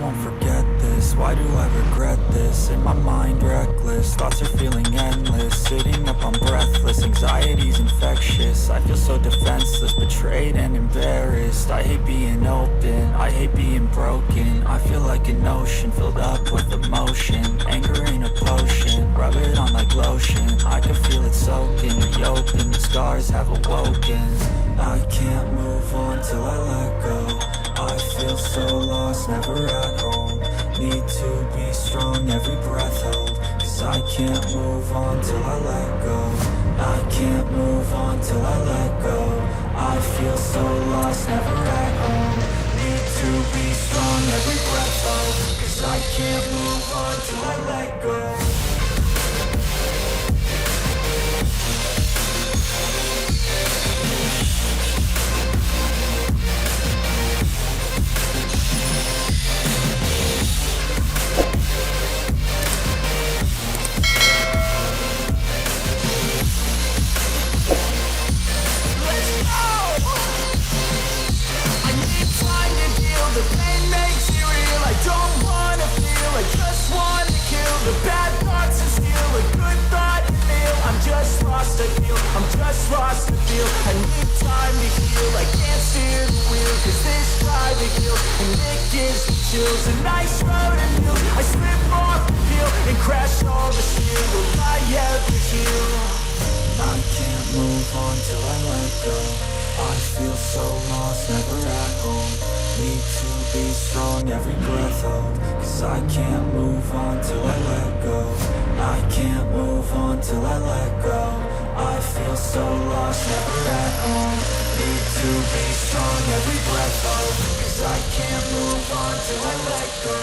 won't forget this. Why do I regret this? In my mind reckless, thoughts are feeling endless. Sitting up, I'm breathless, anxiety's infectious. I feel so defenseless, betrayed and embarrassed. I hate being open, I hate being broken. I feel like an ocean filled up with emotion. Anger ain't a potion, rub it on like lotion. I can feel it soaking, reopen, the scars have awoken. I can't move on till I let go. I feel so lost, never at home. Need to be strong, every breath hold. Cause I can't move on till I let go. I can't move on till I let go. I feel so lost, never at home. Need to be strong, every breath hold. Cause I can't move on till I let go. The pain makes it real. I don't wanna feel, I just wanna kill the bad thoughts and steal a good thought and feel. I'm just lost, I feel, I'm just lost, I feel. I need time to heal, I can't steer the wheel. Cause this drive to kill, and it gives me chills. A nice road and mule, I slip off the peel and crash all the steel. Will I ever heal? I can't move on till I let go. I feel so lost, never at home. Need to be strong, every breath hold. Cause I can't move on till I let go. I can't move on till I let go. I feel so lost, never at home. Need to be strong, every breath hold. Cause I can't move on till I let go.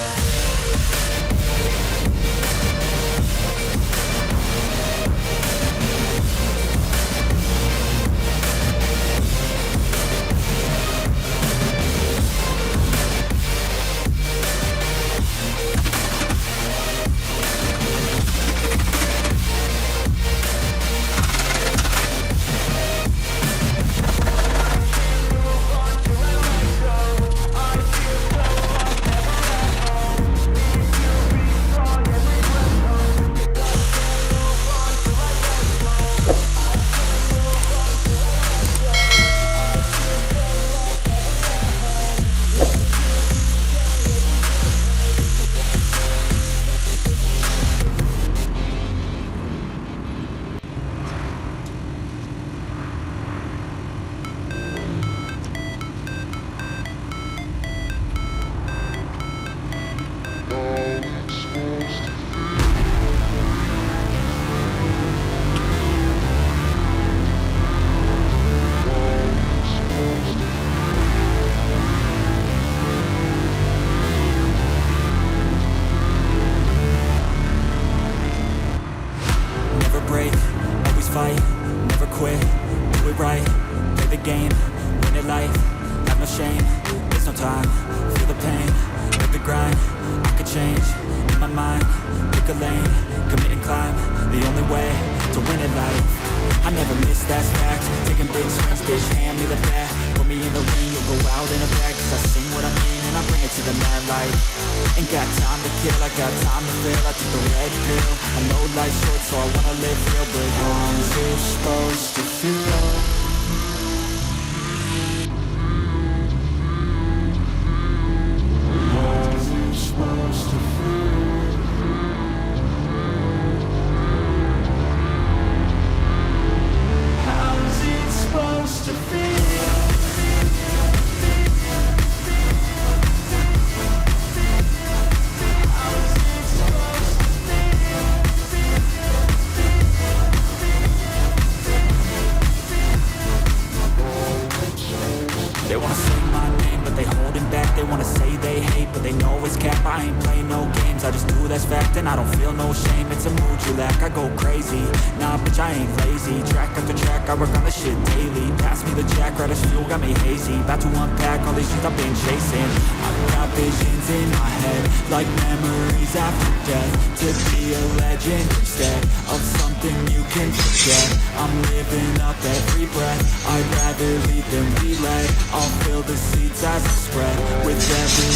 Fight, never quit, do it right, play the game, win it life, have no shame, there's no time, feel the pain, live the grind, I could change, in my mind, pick a lane, commit and climb, the only way to win it life. I never miss, that's fact, taking big swings, bitch, hand me the bat, put me in the ring, you'll go out in a bag, cause I sing what I mean and I bring it to the mad light. Ain't got time to kill, I got time to feel, I took the red pill, I know life's short so I wanna live real, but how's it supposed to feel? How's it supposed to feel? How's it supposed to feel? They wanna say my name, but they holding back. They wanna say they hate, but they know it's cap. I ain't play no games, I just do that's fact. And I don't feel no shame, it's a mood you lack. I go crazy, nah bitch I ain't lazy. Track after track, I work on this shit daily. Pass me the jack, right as fuel, got me hazy. About to unpack all these shit I've been chasing. I've got visions in my head, like memories after death. To be a legend instead of something you can forget. I'm living up every breath, I'd rather lead than be led. I'll fill the seats as I spread with every